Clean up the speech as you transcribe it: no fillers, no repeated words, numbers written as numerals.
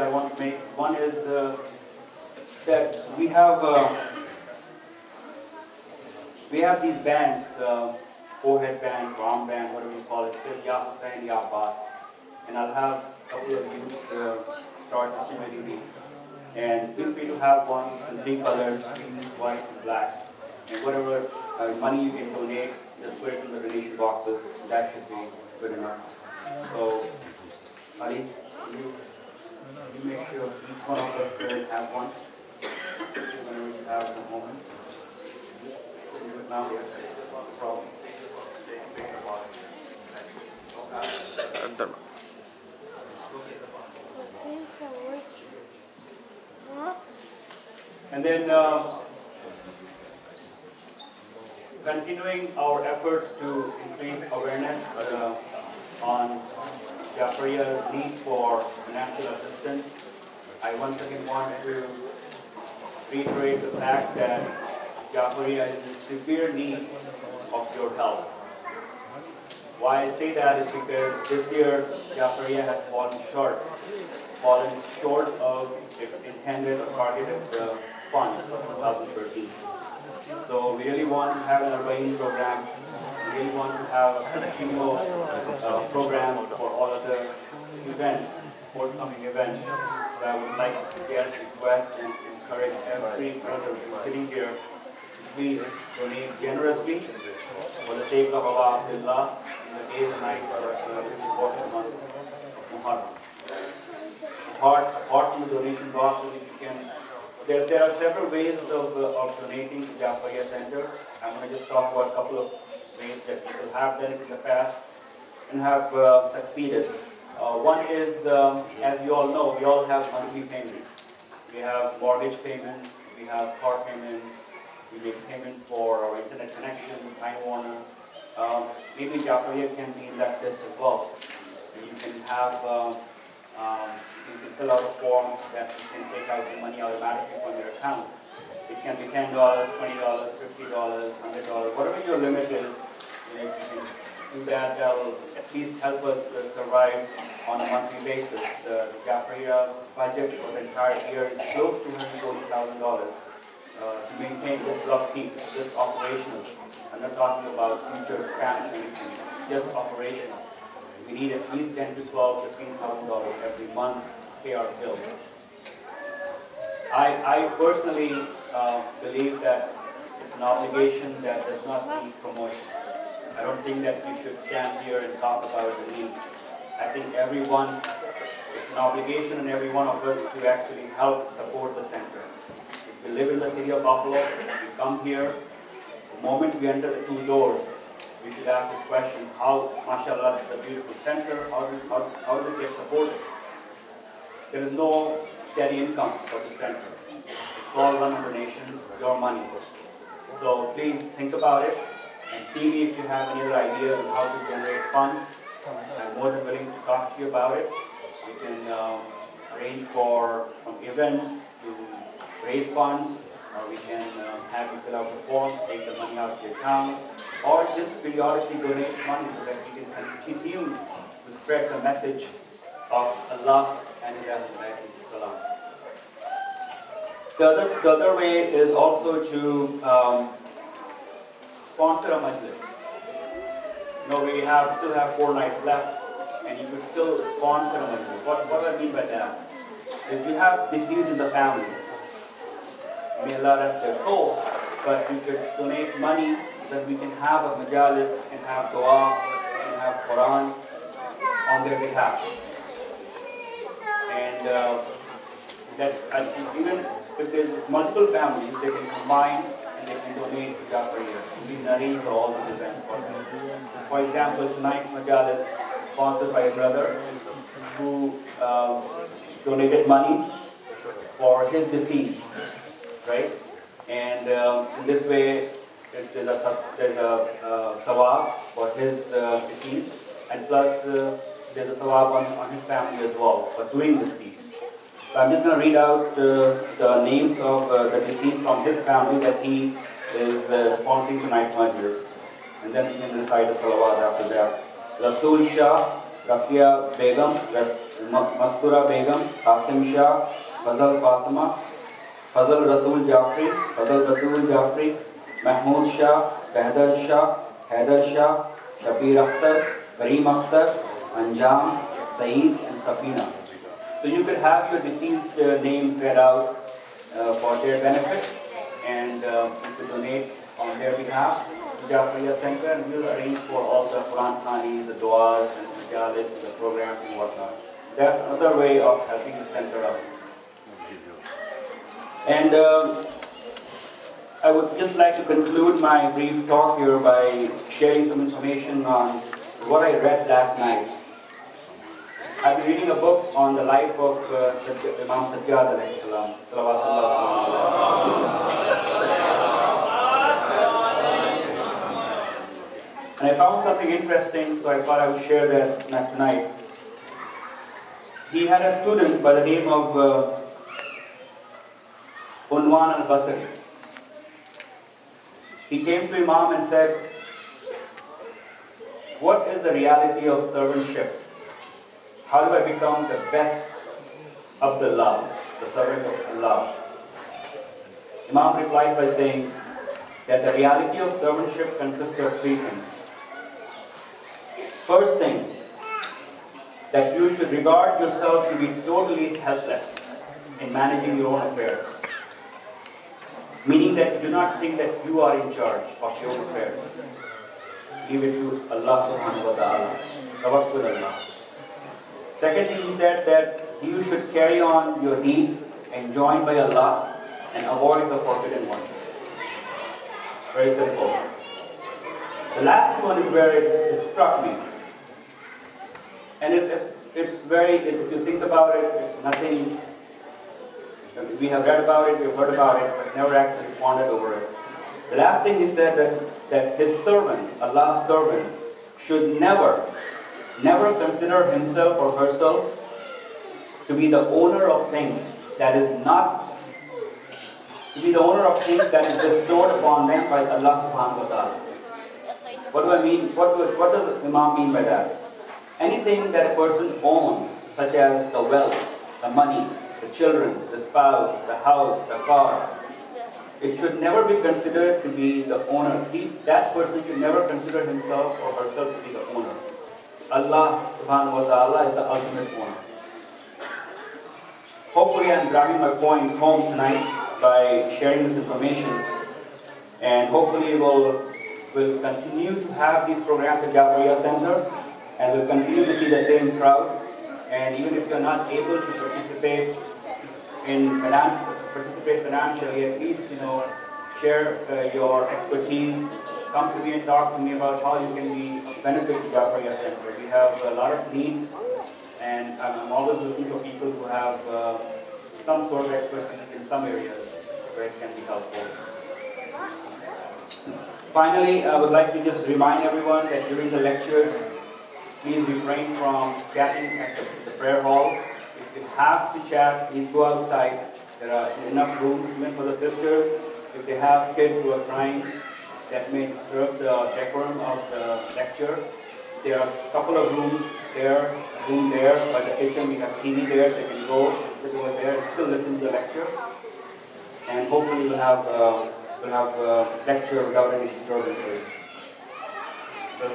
I want to make. One is that we have these bands, forehead bands, arm band, whatever you call it. Say Ya Hussain, Ya Abbas, and I'll have a couple of youth start distributing these. And feel free to have one in 3 colors, green, white, and black. And whatever money you can donate, just put it in the donation boxes. That should be good enough. So, Ali, you make sure each one of us will have one. Whenever you have a moment. Do it now, yes. No problem. And then continuing our efforts to increase awareness on Jafaria's need for financial assistance, I once again want to reiterate the fact that Jafaria is in severe need of your help. Why I say that is because this year Jafaria has fallen short of its intended or targeted funds for 2013. So we really want to have an Arbaeen program. We really want to have a continual program for all other events, forthcoming events. So I would like to suggest, request, and encourage every brother sitting here to please donate generously for the sake of Allah in the days and nights of the 4th month of Muharram. Apart from the donation box, if you can, there are several ways of donating to Jafaria Center. I'm going to just talk about a couple of ways that people have done it in the past and have succeeded. One is, as you all know, we all have monthly payments. We have mortgage payments, we have car payments, we make payments for our internet connection, Time Warner. Maybe Jafaria can be in that list as well. And you can have, you can fill out a form that you can take out the money automatically from your account. It can be $10, $20, $50, $100, whatever your limit is. If you can do that, that will at least help us survive on a monthly basis. The Jafaria budget for the entire year is close to $140,000 to maintain this upkeep, just operational. I'm not talking about future expansion, just operational. We need at least $10,000 to $12,000 to $15,000 every month to pay our bills. I personally believe that it's an obligation that does not need promotion. I don't think that we should stand here and talk about the need. I think it's an obligation on every one of us to actually help support the center. If we live in the city of Buffalo, we come here, the moment we enter the 2 doors, we should ask this question: how, mashallah, this is a beautiful center, how does it get supported? There is no steady income for the center. It's all run on donations, your money. So please think about it and see me if you have any other idea on how to generate funds. I'm more than willing to talk to you about it. We can arrange for events to raise funds, or we can have you fill out the form, take the money out of your account, or just periodically donate money so that we can continue to spread the message of Allah and Salam. The other way is also to sponsor a majlis. We still have 4 nights left, and you could still sponsor a majlis. What do I mean by that? If you have deceased in the family, may Allah rest their soul, but we could donate money so that we can have a majalis, we can have dua, we can have Quran on their behalf. And even if there's multiple families, they can combine and they can donate to Jafaria. We can arrange for all these events for them. For example, tonight's majalis is sponsored by a brother who donated money for his deceased, right? And in this way, there's a sawab for his deceased, and plus there's a sawab on his family as well for doing this deed. So I'm just going to read out the names of the deceased from his family that he is sponsoring tonight's majlis, and then we can recite the salawat after that. Rasul Shah, Rakia Begum, Mastura Begum, Qasim Shah, Fazal Fatima, Fazal Rasool Jafri, Fazal Batul Jafri, Mahmood Shah, Behdar Shah, Haider Shah, Shabir Akhtar, Kareem Akhtar, Anjam, Saeed and Safina. So you could have your deceased names read out for their benefit, and you could donate on their behalf to Jafariya Center, and we'll arrange for all the Quran Khanis, the du'as and the majalis, the programs and whatnot. That's another way of helping the center out. And I would just like to conclude my brief talk here by sharing some information on what I read last night. I've been reading a book on the life of Imam Sajjad alayhi salam. And I found something interesting, so I thought I would share that tonight. He had a student by the name of Unwan al-Basri. He came to Imam and said, "What is the reality of servantship? How do I become the best of the Allah, the servant of Allah?" Imam replied by saying that the reality of servantship consists of three things. First thing, that you should regard yourself to be totally helpless in managing your own affairs. Meaning that you do not think that you are in charge of your own affairs. Leave it to Allah subhanahu wa ta'ala. Tawakkul Allah. Second thing, he said that you should carry on your deeds enjoined by Allah and avoid the forbidden ones. Very simple. The last one is where it struck me. And it's very, if you think about it, it's nothing. We have read about it, we have heard about it, but never actually pondered over it. The last thing he said that his servant, Allah's servant, should never consider himself or herself to be the owner of things that is bestowed upon them by Allah subhanahu wa ta'ala. What do I mean? What does Imam mean by that? Anything that a person owns, such as the wealth, the money, the children, the spouse, the house, the car, it should never be considered to be the owner. That person should never consider himself or herself to be the owner. Allah subhanahu wa ta'ala is the ultimate owner. Hopefully I'm driving my point home tonight by sharing this information, and hopefully we'll continue to have these programs at Jafariya Center, and we'll continue to see the same crowd. And even if you're not able to participate financially, at least share your expertise. Come to me and talk to me about how you can be of benefit to Jafariya Center. We have a lot of needs, and I'm always looking for people who have some sort of expertise in some areas where it can be helpful. Finally, I would like to just remind everyone that during the lectures, please refrain from chatting at the prayer hall. If you have to chat, please go outside. There are enough room even for the sisters. If they have kids who are crying, that may disturb the decorum of the lecture. There are a couple of rooms there, room there by the kitchen. We have TV there. They can go and sit over there and still listen to the lecture. And hopefully we'll have a lecture without any disturbances. So,